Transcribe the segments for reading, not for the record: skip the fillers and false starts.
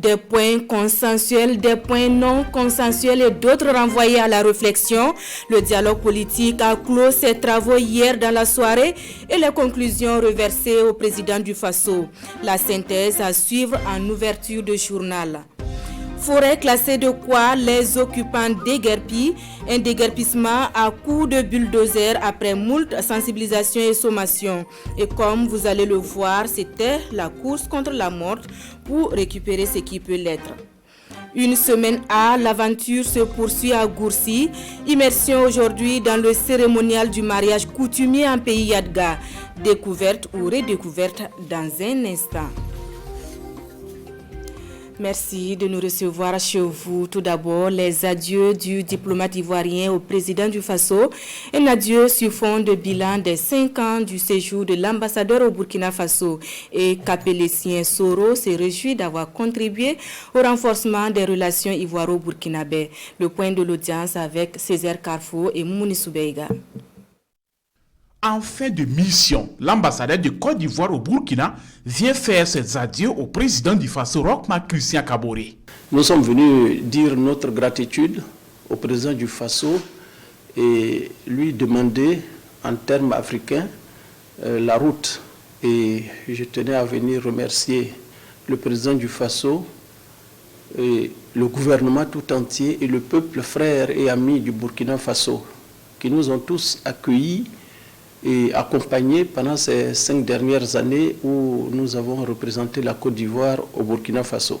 des points consensuels, des points non consensuels et d'autres renvoyés à la réflexion. Le dialogue politique a clos ses travaux hier dans la soirée et les conclusions reversées au président du Faso. La synthèse à suivre en ouverture de journal. Forêt classée de quoi les occupants déguerpissent, un déguerpissement à coups de bulldozer après moult sensibilisation et sommation. Et comme vous allez le voir, c'était la course contre la mort pour récupérer ce qui peut l'être. Une semaine à l'aventure se poursuit à Goursi. Immersion aujourd'hui dans le cérémonial du mariage coutumier en pays Yadga. Découverte ou redécouverte dans un instant. Merci de nous recevoir chez vous. Tout d'abord, les adieux du diplomate ivoirien au président du Faso. Un adieu sur fond de bilan des 5 ans du séjour de l'ambassadeur au Burkina Faso. Et Capélétien Soro se réjouit d'avoir contribué au renforcement des relations ivoiro-burkinabais. Le point de l'audience avec Césaire Carrefour et Mouni Soubeiga. En fin de mission, l'ambassadeur de Côte d'Ivoire au Burkina vient faire ses adieux au président du Faso, Roch-Marc Christian Kaboré. Nous sommes venus dire notre gratitude au président du Faso et lui demander en termes africains la route. Et je tenais à venir remercier le président du Faso, et le gouvernement tout entier et le peuple frère et ami du Burkina Faso qui nous ont tous accueillis et accompagné pendant ces 5 dernières années où nous avons représenté la Côte d'Ivoire au Burkina Faso.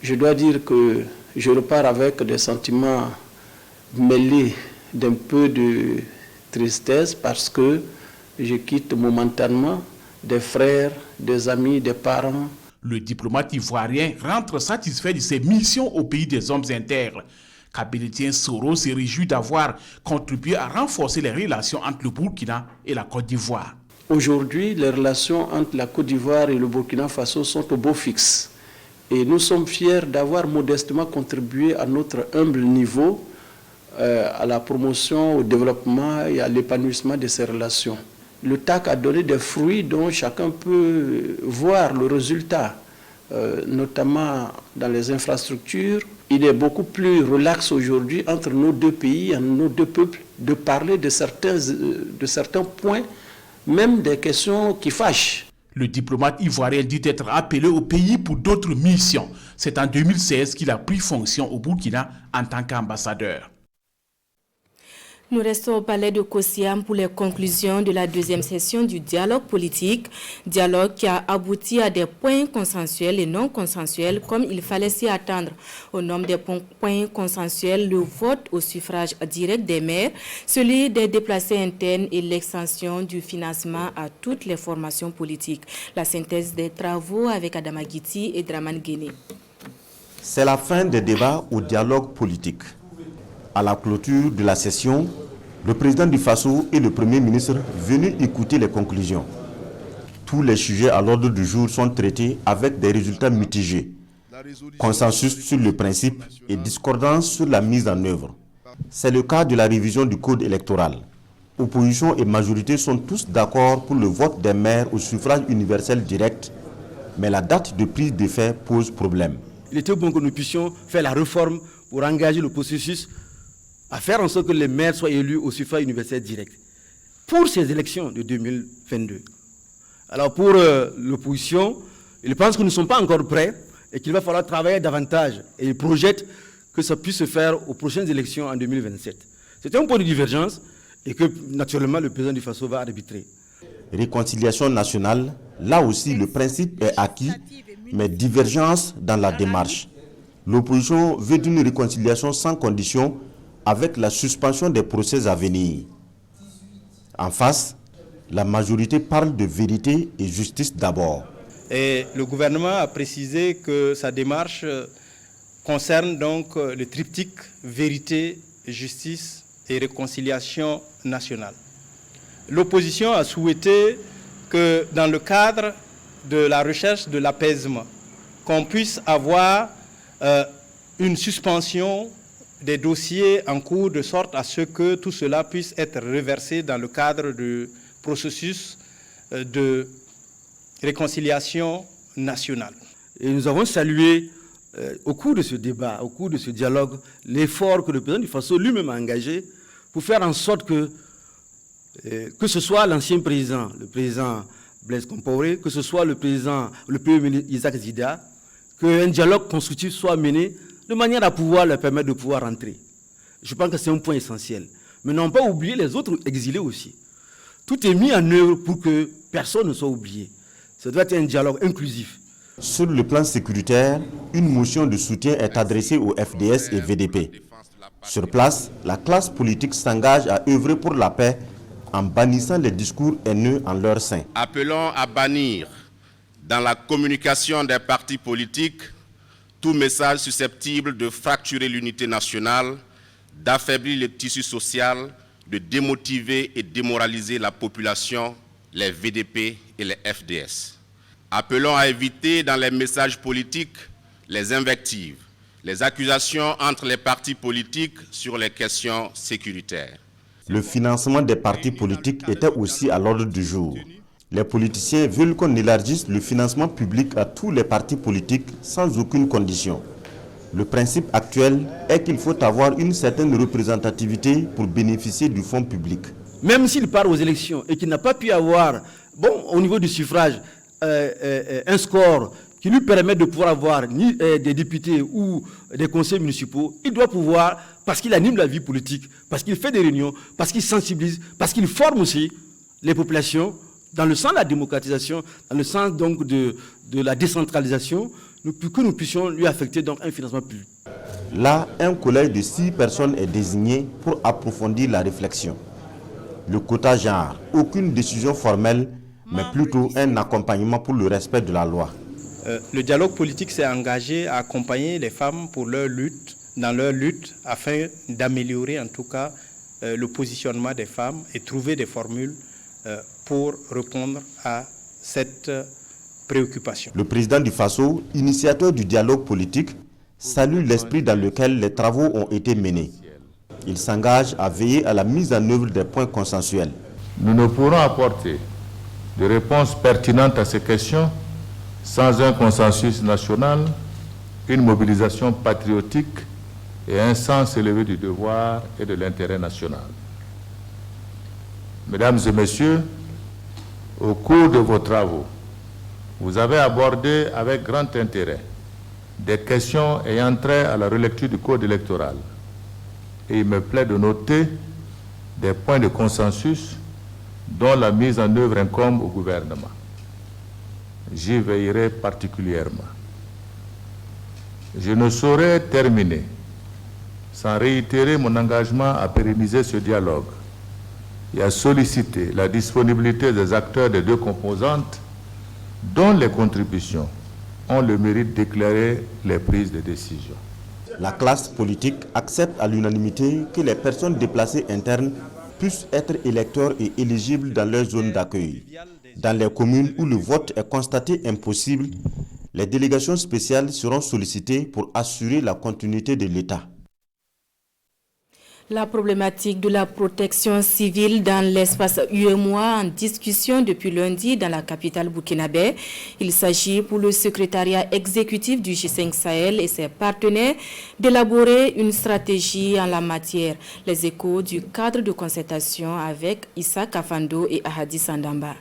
Je dois dire que je repars avec des sentiments mêlés d'un peu de tristesse parce que je quitte momentanément des frères, des amis, des parents. Le diplomate ivoirien rentre satisfait de ses missions au pays des hommes intègres. Capélétien Soro se réjouit d'avoir contribué à renforcer les relations entre le Burkina et la Côte d'Ivoire. Aujourd'hui, les relations entre la Côte d'Ivoire et le Burkina Faso sont au beau fixe. Et nous sommes fiers d'avoir modestement contribué à notre humble niveau à la promotion, au développement et à l'épanouissement de ces relations. Le TAC a donné des fruits dont chacun peut voir le résultat, notamment dans les infrastructures. Il est beaucoup plus relax aujourd'hui entre nos deux pays, nos deux peuples, de parler de certains points, même des questions qui fâchent. Le diplomate ivoirien dit être appelé au pays pour d'autres missions. C'est en 2016 qu'il a pris fonction au Burkina en tant qu'ambassadeur. Nous restons au palais de Kossiam pour les conclusions de la deuxième session du dialogue politique. Dialogue qui a abouti à des points consensuels et non consensuels comme il fallait s'y attendre. Au nombre des points consensuels, le vote au suffrage direct des maires, celui des déplacés internes et l'extension du financement à toutes les formations politiques. La synthèse des travaux avec Adama Guiti et Draman Guéné. C'est la fin des débats au dialogue politique. À la clôture de la session, le président du Faso et le premier ministre venus écouter les conclusions. Tous les sujets à l'ordre du jour sont traités avec des résultats mitigés. Consensus sur le principe et discordance sur la mise en œuvre. C'est le cas de la révision du code électoral. Opposition et majorité sont tous d'accord pour le vote des maires au suffrage universel direct, mais la date de prise d'effet pose problème. Il était bon que nous puissions faire la réforme pour engager le processus à faire en sorte que les maires soient élus au suffrage universel direct pour ces élections de 2022. Alors pour l'opposition, ils pensent que nous ne sommes pas encore prêts et qu'il va falloir travailler davantage. Et ils projettent que ça puisse se faire aux prochaines élections en 2027. C'est un point de divergence et que naturellement le président du Faso va arbitrer. Réconciliation nationale, là aussi le principe est acquis, mais divergence dans la démarche. L'opposition veut une réconciliation sans condition avec la suspension des procès à venir. En face, la majorité parle de vérité et justice d'abord. Et le gouvernement a précisé que sa démarche concerne donc le triptyque vérité, justice et réconciliation nationale. L'opposition a souhaité que dans le cadre de la recherche de l'apaisement, qu'on puisse avoir une suspension des dossiers en cours de sorte à ce que tout cela puisse être reversé dans le cadre du processus de réconciliation nationale. Et nous avons salué au cours de ce débat, au cours de ce dialogue, l'effort que le président du Faso lui-même a engagé pour faire en sorte que ce soit l'ancien président, le président Blaise Compaoré, que ce soit le premier ministre Isaac Zida, qu'un dialogue constructif soit mené de manière à pouvoir leur permettre de pouvoir rentrer. Je pense que c'est un point essentiel. Mais n'ont pas oublié les autres exilés aussi. Tout est mis en œuvre pour que personne ne soit oublié. Ça doit être un dialogue inclusif. Sur le plan sécuritaire, une motion de soutien est adressée au FDS et VDP. Sur place, la classe politique s'engage à œuvrer pour la paix en bannissant les discours haineux en leur sein. Appelons à bannir dans la communication des partis politiques tout message susceptible de fracturer l'unité nationale, d'affaiblir le tissu social, de démotiver et démoraliser la population, les VDP et les FDS. Appelons à éviter dans les messages politiques les invectives, les accusations entre les partis politiques sur les questions sécuritaires. Le financement des partis politiques était aussi à l'ordre du jour. Les politiciens veulent qu'on élargisse le financement public à tous les partis politiques sans aucune condition. Le principe actuel est qu'il faut avoir une certaine représentativité pour bénéficier du fonds public. Même s'il part aux élections et qu'il n'a pas pu avoir, au niveau du suffrage, un score qui lui permet de pouvoir avoir ni des députés ou des conseils municipaux, il doit pouvoir, parce qu'il anime la vie politique, parce qu'il fait des réunions, parce qu'il sensibilise, parce qu'il forme aussi les populations dans le sens de la démocratisation, dans le sens donc de la décentralisation, que nous puissions lui affecter donc un financement public. Là, un collège de 6 personnes est désigné pour approfondir la réflexion. Le quota genre, aucune décision formelle, mais plutôt un accompagnement pour le respect de la loi. Le dialogue politique s'est engagé à accompagner les femmes dans leur lutte afin d'améliorer en tout cas le positionnement des femmes et trouver des formules pour répondre à cette préoccupation. Le président du Faso, initiateur du dialogue politique, salue l'esprit dans lequel les travaux ont été menés. Il s'engage à veiller à la mise en œuvre des points consensuels. Nous ne pourrons apporter de réponses pertinentes à ces questions sans un consensus national, une mobilisation patriotique et un sens élevé du devoir et de l'intérêt national. Mesdames et messieurs, au cours de vos travaux, vous avez abordé avec grand intérêt des questions ayant trait à la relecture du code électoral. Et il me plaît de noter des points de consensus dont la mise en œuvre incombe au gouvernement. J'y veillerai particulièrement. Je ne saurais terminer sans réitérer mon engagement à pérenniser ce dialogue et à solliciter la disponibilité des acteurs des deux composantes dont les contributions ont le mérite d'éclairer les prises de décision. La classe politique accepte à l'unanimité que les personnes déplacées internes puissent être électeurs et éligibles dans leur zone d'accueil. Dans les communes où le vote est constaté impossible, les délégations spéciales seront sollicitées pour assurer la continuité de l'État. La problématique de la protection civile dans l'espace UEMOA en discussion depuis lundi dans la capitale burkinabé. Il s'agit pour le secrétariat exécutif du G5 Sahel et ses partenaires d'élaborer une stratégie en la matière. Les échos du cadre de concertation avec Issa Kafando et Ahadi Sandamba.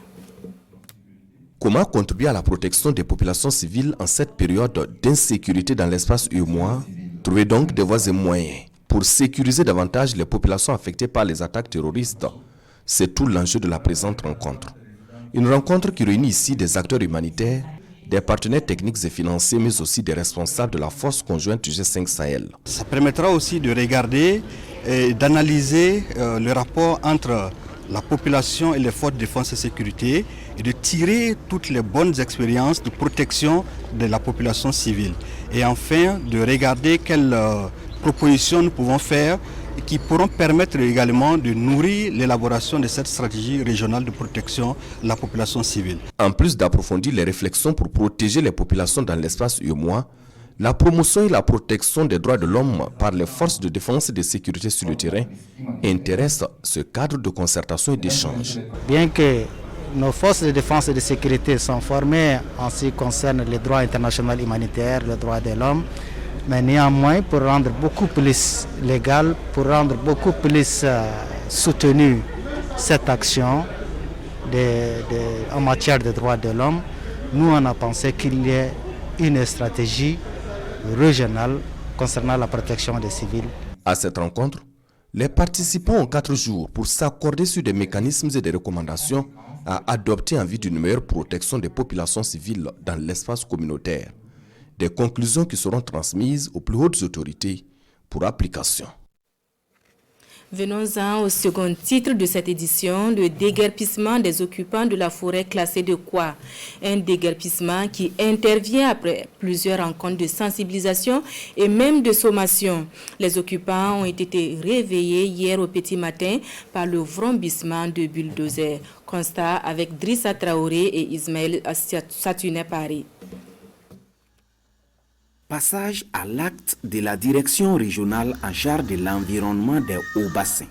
Comment contribuer à la protection des populations civiles en cette période d'insécurité dans l'espace UEMOA? Trouver donc des voies et moyens pour sécuriser davantage les populations affectées par les attaques terroristes. C'est tout l'enjeu de la présente rencontre. Une rencontre qui réunit ici des acteurs humanitaires, des partenaires techniques et financiers, mais aussi des responsables de la force conjointe du G5 Sahel. Ça permettra aussi de regarder et d'analyser le rapport entre la population et les forces de défense et sécurité et de tirer toutes les bonnes expériences de protection de la population civile. Et enfin, de regarder quelles propositions nous pouvons faire et qui pourront permettre également de nourrir l'élaboration de cette stratégie régionale de protection de la population civile. En plus d'approfondir les réflexions pour protéger les populations dans l'espace UEMOA, la promotion et la protection des droits de l'homme par les forces de défense et de sécurité sur le terrain intéressent ce cadre de concertation et d'échange. Bien que nos forces de défense et de sécurité sont formées en ce qui concerne les droits internationaux humanitaires, les droits de l'homme, mais néanmoins pour rendre beaucoup plus légal, pour rendre beaucoup plus soutenue cette action en matière de droits de l'homme, nous on a pensé qu'il y ait une stratégie régionale concernant la protection des civils. À cette rencontre, les participants ont 4 jours pour s'accorder sur des mécanismes et des recommandations à adopter en vue d'une meilleure protection des populations civiles dans l'espace communautaire. Des conclusions qui seront transmises aux plus hautes autorités pour application. Venons-en au second titre de cette édition, le déguerpissement des occupants de la forêt classée de Kwa. Un déguerpissement qui intervient après plusieurs rencontres de sensibilisation et même de sommation. Les occupants ont été réveillés hier au petit matin par le vrombissement de bulldozers. Constat avec Drissa Traoré et Ismaël Satounet Paris. Passage à l'acte de la direction régionale en charge de l'environnement des hauts-bassins.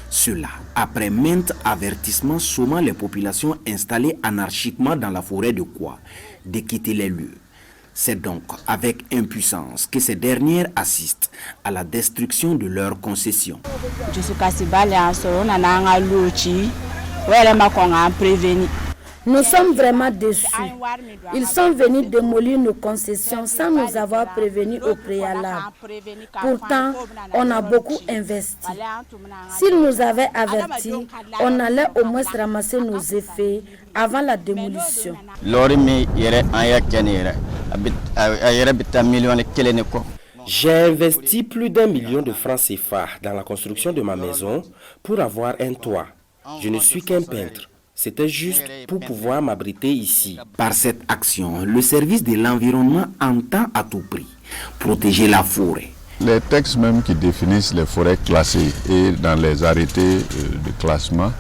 Cela après maintes avertissements sommant les populations installées anarchiquement dans la forêt de Kwa de quitter les lieux. C'est donc avec impuissance que ces dernières assistent à la destruction de leurs concessions. Nous sommes vraiment déçus. Ils sont venus démolir nos concessions sans nous avoir prévenus au préalable. Pourtant, on a beaucoup investi. S'ils nous avaient avertis, on allait au moins ramasser nos effets avant la démolition. J'ai investi plus d'1 million de francs CFA dans la construction de ma maison pour avoir un toit. Je ne suis qu'un peintre. C'était juste pour pouvoir m'abriter ici. Par cette action, le service de l'environnement entend à tout prix protéger la forêt. Les textes même qui définissent les forêts classées et dans les arrêtés de classement,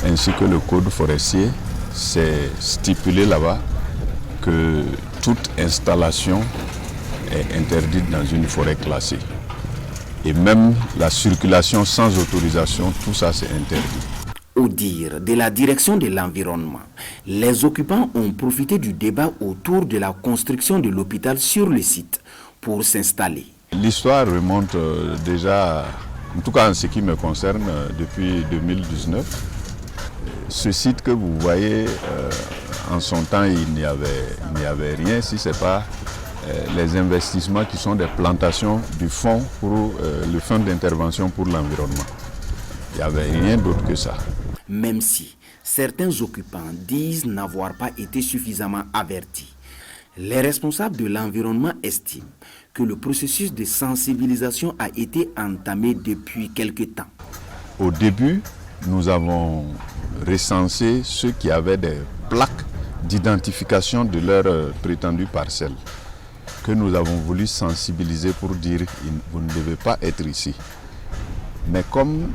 ainsi que le code forestier, c'est stipulé là-bas que toute installation est interdite dans une forêt classée. Et même la circulation sans autorisation, tout ça c'est interdit. Au dire de la direction de l'environnement, les occupants ont profité du débat autour de la construction de l'hôpital sur le site pour s'installer. L'histoire remonte déjà, en tout cas en ce qui me concerne, depuis 2019. Ce site que vous voyez, en son temps, il n'y avait rien, si ce n'est pas les investissements qui sont des plantations du fonds pour le fonds d'intervention pour l'environnement. Il n'y avait rien d'autre que ça. Même si certains occupants disent n'avoir pas été suffisamment avertis, les responsables de l'environnement estiment que le processus de sensibilisation a été entamé depuis quelque temps. Au début, nous avons recensé ceux qui avaient des plaques d'identification de leurs prétendues parcelles, que nous avons voulu sensibiliser pour dire « vous ne devez pas être ici ». Mais comme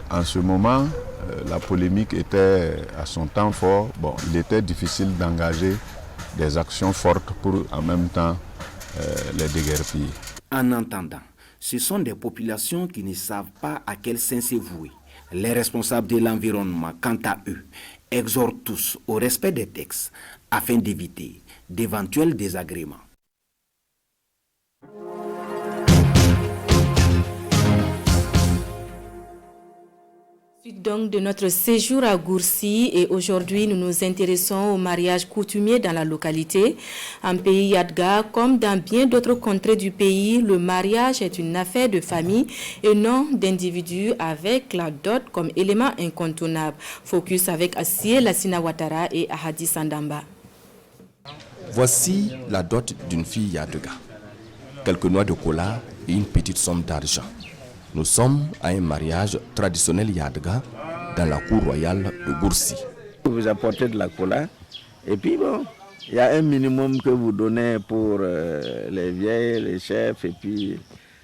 en ce moment, la polémique était à son temps fort, il était difficile d'engager des actions fortes pour en même temps les déguerpir. En entendant, ce sont des populations qui ne savent pas à quel sein se vouer. Les responsables de l'environnement, quant à eux, exhortent tous au respect des textes afin d'éviter d'éventuels désagréments. Donc de notre séjour à Goursi et aujourd'hui nous nous intéressons au mariage coutumier dans la localité. En pays Yadga, comme dans bien d'autres contrées du pays, le mariage est une affaire de famille et non d'individus avec la dot comme élément incontournable. Focus avec Assié Lassina Ouattara et Ahadi Sandamba. Voici la dot d'une fille Yadga. Quelques noix de cola et une petite somme d'argent. Nous sommes à un mariage traditionnel Yadga dans la cour royale de Goursi. Vous apportez de la cola et puis il y a un minimum que vous donnez pour les vieilles, les chefs et puis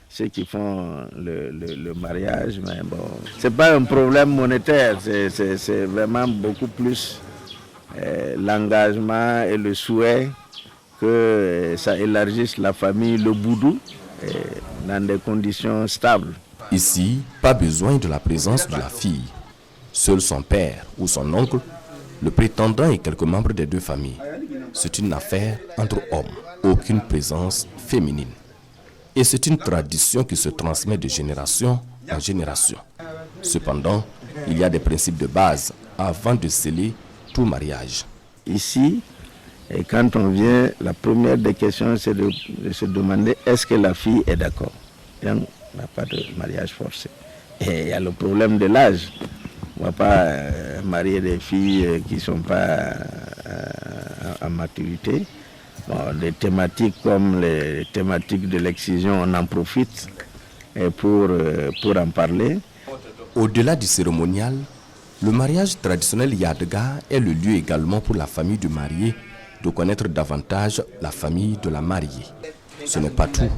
ceux qui font le mariage. Mais c'est pas un problème monétaire, c'est vraiment beaucoup plus l'engagement et le souhait que ça élargisse la famille, le boudou, dans des conditions stables. Ici, pas besoin de la présence de la fille. Seul son père ou son oncle, le prétendant et quelques membres des deux familles. C'est une affaire entre hommes, aucune présence féminine. Et c'est une tradition qui se transmet de génération en génération. Cependant, il y a des principes de base avant de sceller tout mariage. Ici, et quand on vient, la première des questions, c'est de se demander est-ce que la fille est d'accord. On n'a pas de mariage forcé. Et il y a le problème de l'âge. On ne va pas marier des filles qui ne sont pas en maturité. Bon, des thématiques comme les thématiques de l'excision, on en profite pour en parler. Au-delà du cérémonial, le mariage traditionnel Yadga est le lieu également pour la famille du marié de connaître davantage la famille de la mariée. Ce n'est pas tout.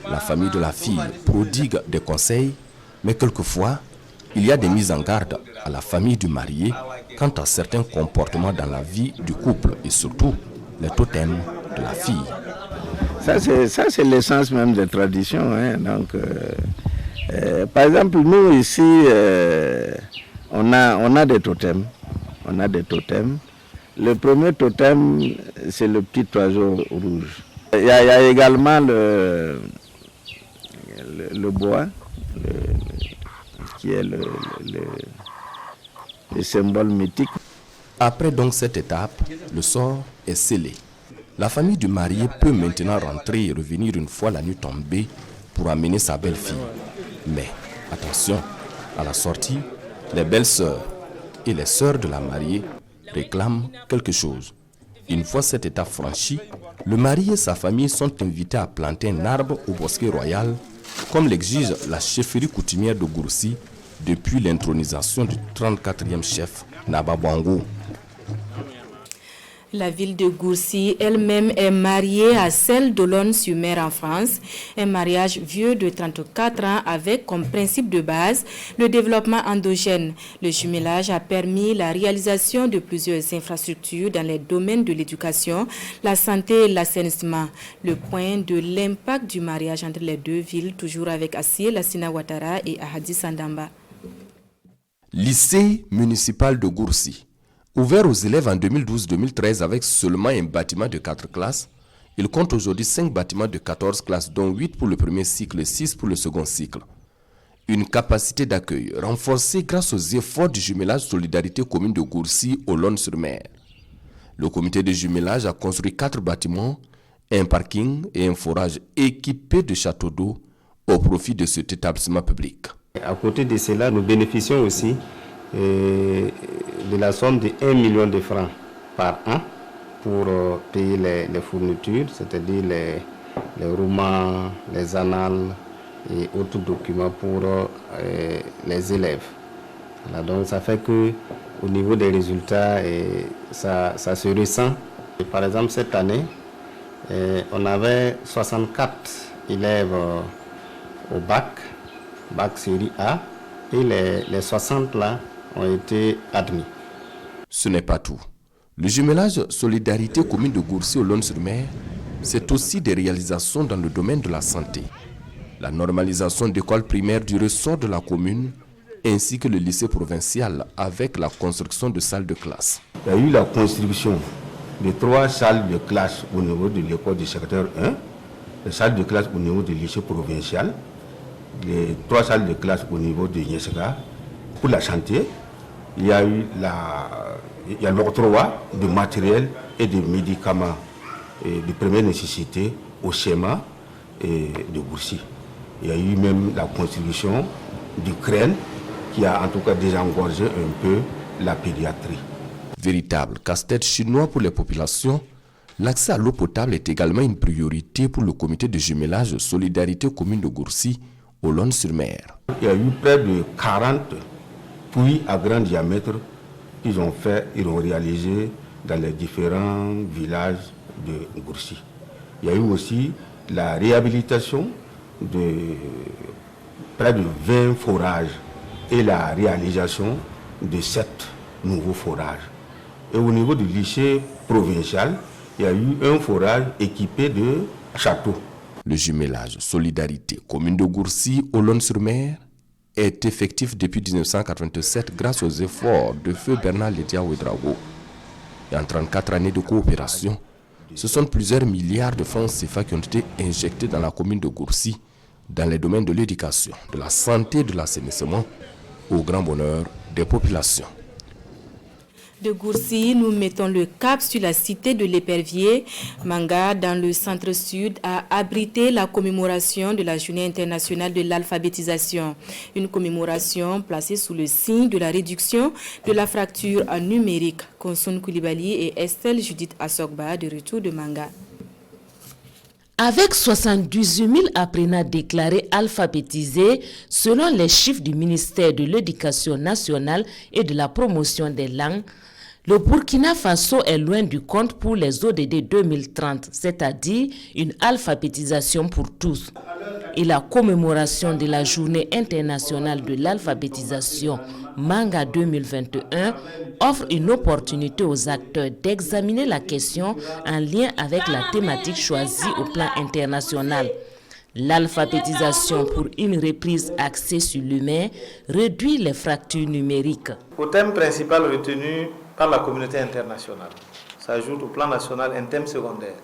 La famille de la fille prodigue des conseils, mais quelquefois, il y a des mises en garde à la famille du marié quant à certains comportements dans la vie du couple et surtout les totems de la fille. Ça, c'est l'essence même des traditions. Hein. Donc, par exemple, nous ici, on a des totems. Le premier totem, c'est le petit oiseau rouge. Il y a également le bois, qui est le symbole mythique. Après donc cette étape, le sort est scellé. La famille du marié peut maintenant rentrer et revenir une fois la nuit tombée pour amener sa belle-fille. Mais attention, à la sortie, les belles-sœurs et les sœurs de la mariée réclament quelque chose. Une fois cette étape franchie, le marié et sa famille sont invités à planter un arbre au bosquet royal, comme l'exige la chefferie coutumière de Goursi depuis l'intronisation du 34e chef Nababwango. La ville de Goursi elle-même est mariée à celle d'Olonne-sur-Mer en France. Un mariage vieux de 34 ans avec comme principe de base le développement endogène. Le jumelage a permis la réalisation de plusieurs infrastructures dans les domaines de l'éducation, la santé et l'assainissement. Le point de l'impact du mariage entre les deux villes, toujours avec Assie Lassina Ouattara et Ahadi Sandamba. Lycée municipal de Goursi. Ouvert aux élèves en 2012-2013 avec seulement un bâtiment de 4 classes, il compte aujourd'hui 5 bâtiments de 14 classes, dont 8 pour le premier cycle et 6 pour le second cycle. Une capacité d'accueil renforcée grâce aux efforts du jumelage Solidarité commune de Goursi au Olonne-sur-Mer. Le comité de jumelage a construit 4 bâtiments, un parking et un forage équipés de châteaux d'eau au profit de cet établissement public. À côté de cela, nous bénéficions aussi de la somme de 1 million de francs par an pour payer les fournitures, c'est-à-dire les romans, les annales et autres documents pour les élèves. Voilà, donc ça fait que au niveau des résultats, ça se ressent. Et par exemple, cette année, on avait 64 élèves au bac série A, et les 60 là ont été admis. Ce n'est pas tout. Le jumelage Solidarité commune de Goursi au Olonne-sur-Mer, c'est aussi des réalisations dans le domaine de la santé. La normalisation d'écoles primaires du ressort de la commune, ainsi que le lycée provincial avec la construction de salles de classe. Il y a eu la construction de 3 salles de classe au niveau de l'école du secteur 1, les salles de classe au niveau du lycée provincial, les 3 salles de classe au niveau de Yesga. Pour la santé, il y a eu l'octroi de matériel et de médicaments de première nécessité au schéma de Goursi. Il y a eu même la construction du crène qui a en tout cas désengorgé un peu la pédiatrie. Véritable casse-tête chinois pour les populations, l'accès à l'eau potable est également une priorité pour le comité de jumelage Solidarité commune de Goursi au Olonne-sur-Mer. Il y a eu près de 40 puits à grand diamètre qu'ils ont réalisé dans les différents villages de Goursi. Il y a eu aussi la réhabilitation de près de 20 forages et la réalisation de 7 nouveaux forages. Et au niveau du lycée provincial, il y a eu un forage équipé de châteaux. Le jumelage Solidarité commune de Goursi au Olonne-sur-Mer est effectif depuis 1987 grâce aux efforts de feu Bernard Ledia Ouedraogo. Et en 34 années de coopération, ce sont plusieurs milliards de francs CFA qui ont été injectés dans la commune de Gourcy, dans les domaines de l'éducation, de la santé et de l'assainissement, au grand bonheur des populations. De Gourcy, nous mettons le cap sur la cité de l'Épervier. Manga, dans le centre-sud, a abrité la commémoration de la Journée internationale de l'alphabétisation. Une commémoration placée sous le signe de la réduction de la fracture numérique. Konson Koulibaly et Estelle Judith Assogba, de retour de Manga. Avec 78 000 apprenants déclarés alphabétisés, selon les chiffres du ministère de l'Éducation nationale et de la promotion des langues, le Burkina Faso est loin du compte pour les ODD 2030, c'est-à-dire une alphabétisation pour tous. Et la commémoration de la Journée internationale de l'alphabétisation Manga 2021 offre une opportunité aux acteurs d'examiner la question en lien avec la thématique choisie au plan international. L'alphabétisation pour une reprise axée sur l'humain réduit les fractures numériques. Au thème principal retenu par la communauté internationale s'ajoute au plan national un thème secondaire.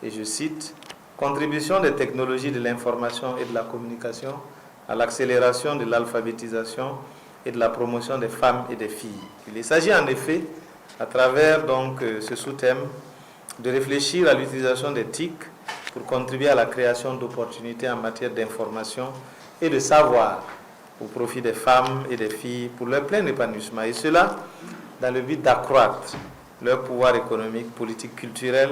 Et je cite, « Contribution des technologies de l'information et de la communication à l'accélération de l'alphabétisation et de la promotion des femmes et des filles ». Il s'agit en effet, à travers ce sous-thème, de réfléchir à l'utilisation des TIC pour contribuer à la création d'opportunités en matière d'information et de savoir au profit des femmes et des filles pour leur plein épanouissement. Et cela dans le but d'accroître leur pouvoir économique, politique, culturel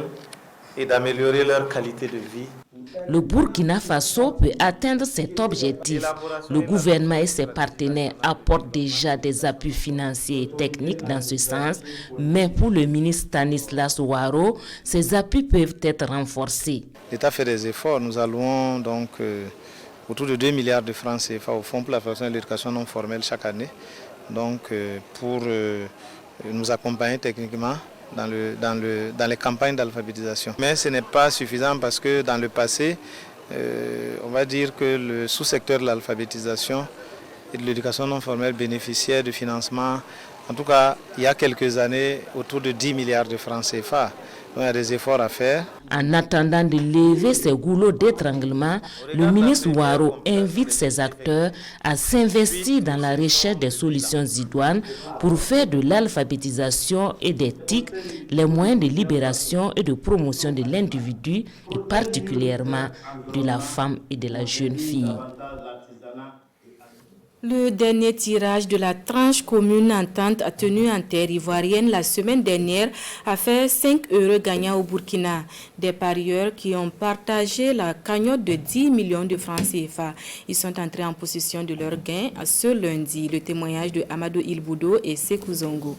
et d'améliorer leur qualité de vie. Le Burkina Faso peut atteindre cet objectif. Le gouvernement et ses partenaires apportent déjà des appuis financiers et techniques dans ce sens, mais pour le ministre Stanislas Ouaro, ces appuis peuvent être renforcés. L'État fait des efforts. Nous allouons donc autour de 2 milliards de francs CFA au Fonds pour la formation et l'éducation non formelle chaque année, pour nous accompagner techniquement dans les campagnes d'alphabétisation. Mais ce n'est pas suffisant parce que dans le passé, on va dire que le sous-secteur de l'alphabétisation et de l'éducation non formelle bénéficiait de financement, en tout cas il y a quelques années, autour de 10 milliards de francs CFA. Donc, il y a des efforts à faire. En attendant de lever ces goulots d'étranglement, le ministre Ouaro invite ses acteurs à s'investir dans la recherche des solutions idoines pour faire de l'alphabétisation et des TIC les moyens de libération et de promotion de l'individu et particulièrement de la femme et de la jeune fille. Le dernier tirage de la tranche commune entente a tenu en terre ivoirienne la semaine dernière a fait 5 heureux gagnants au Burkina. Des parieurs qui ont partagé la cagnotte de 10 millions de francs CFA. Ils sont entrés en possession de leurs gains ce lundi. Le témoignage de Amadou Ilboudo et Sekou Zongo.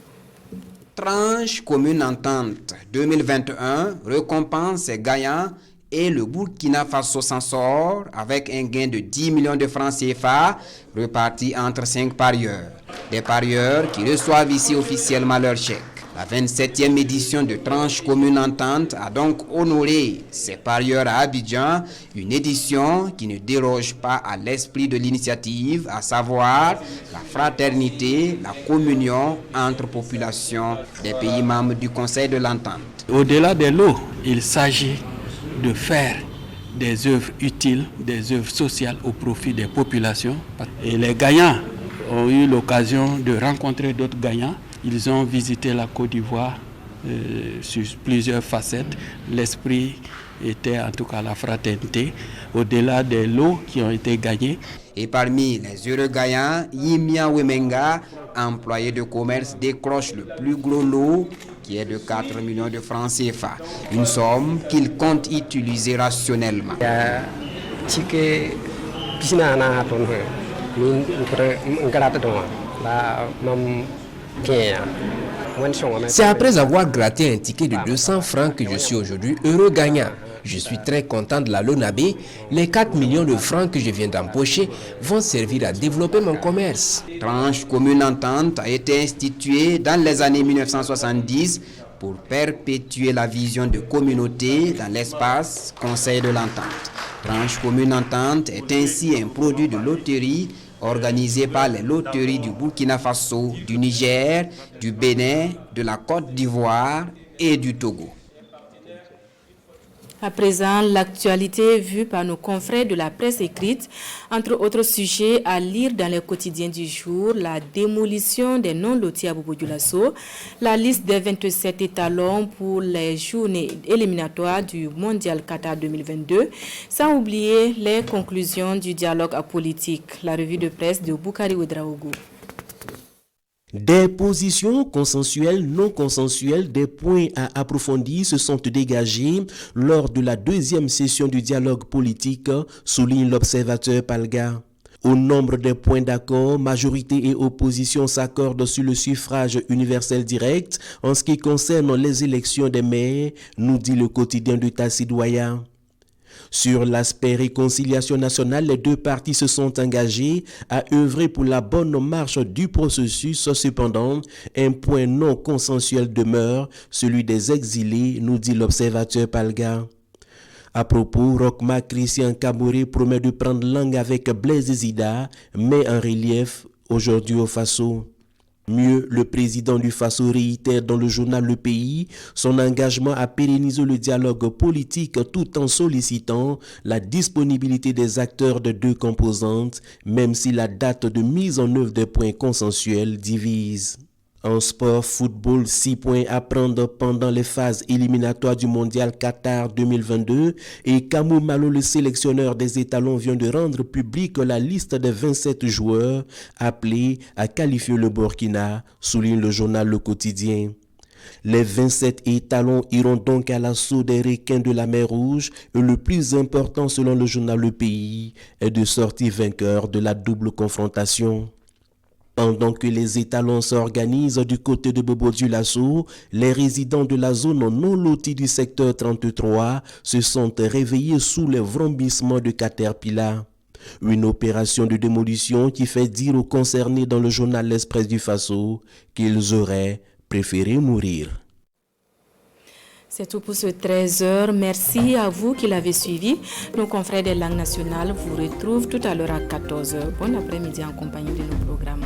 Tranche commune entente 2021 récompense ses gagnants et le Burkina Faso s'en sort avec un gain de 10 millions de francs CFA repartis entre 5 parieurs. Des parieurs qui reçoivent ici officiellement leur chèque. La 27e édition de Tranche commune entente a donc honoré ces parieurs à Abidjan, une édition qui ne déroge pas à l'esprit de l'initiative, à savoir la fraternité, la communion entre populations des pays membres du Conseil de l'entente. Au-delà des lots, il s'agit de faire des œuvres utiles, des œuvres sociales au profit des populations. Et les gagnants ont eu l'occasion de rencontrer d'autres gagnants. Ils ont visité la Côte d'Ivoire sur plusieurs facettes. L'esprit était en tout cas la fraternité, au-delà des lots qui ont été gagnés. Et parmi les heureux gagnants, Yimia Wemenga, employé de commerce, décroche le plus gros lot qui est de 4 millions de francs CFA. Une somme qu'il compte utiliser rationnellement. C'est après avoir gratté un ticket de 200 francs que je suis aujourd'hui heureux gagnant. Je suis très content de la Lonabé. Les 4 millions de francs que je viens d'empocher vont servir à développer mon commerce. Tranche commune entente a été instituée dans les années 1970 pour perpétuer la vision de communauté dans l'espace Conseil de l'entente. Tranche commune entente est ainsi un produit de loterie organisée par les loteries du Burkina Faso, du Niger, du Bénin, de la Côte d'Ivoire et du Togo. À présent, l'actualité vue par nos confrères de la presse écrite, entre autres sujets à lire dans les quotidiens du jour, la démolition des non-lotis à Bobo Dioulasso, la liste des 27 étalons pour les journées éliminatoires du Mondial Qatar 2022, sans oublier les conclusions du dialogue politique, la revue de presse de Boukari Ouedraogo. Des positions consensuelles, non consensuelles, des points à approfondir se sont dégagés lors de la deuxième session du dialogue politique, souligne l'observateur Palga. Au nombre des points d'accord, majorité et opposition s'accordent sur le suffrage universel direct en ce qui concerne les élections des maires, nous dit le quotidien de Tassidoya. Sur l'aspect réconciliation nationale, les deux parties se sont engagées à œuvrer pour la bonne marche du processus. Cependant, un point non consensuel demeure, celui des exilés, nous dit l'observateur Palga. À propos, Rochma Christian Kabouré promet de prendre langue avec Blaise Zida, mais en relief aujourd'hui au Faso. Mieux, le président du Faso réitère dans le journal Le Pays son engagement à pérenniser le dialogue politique tout en sollicitant la disponibilité des acteurs de deux composantes, même si la date de mise en œuvre des points consensuels divise. En sport, football, 6 points à prendre pendant les phases éliminatoires du Mondial Qatar 2022 et Kamou Malo, le sélectionneur des étalons, vient de rendre publique la liste des 27 joueurs appelés à qualifier le Burkina, souligne le journal Le Quotidien. Les 27 étalons iront donc à l'assaut des requins de la mer Rouge et le plus important selon le journal Le Pays est de sortir vainqueur de la double confrontation. Pendant que les étalons s'organisent du côté de Bobo Dioulasso, les résidents de la zone non lotie du secteur 33 se sont réveillés sous les vrombissements de Caterpillar. Une opération de démolition qui fait dire aux concernés dans le journal L'Express du Faso qu'ils auraient préféré mourir. C'est tout pour ce 13h. Merci à vous qui l'avez suivi. Nos confrères des langues nationales vous retrouvent tout à l'heure à 14h. Bon après-midi en compagnie de nos programmes.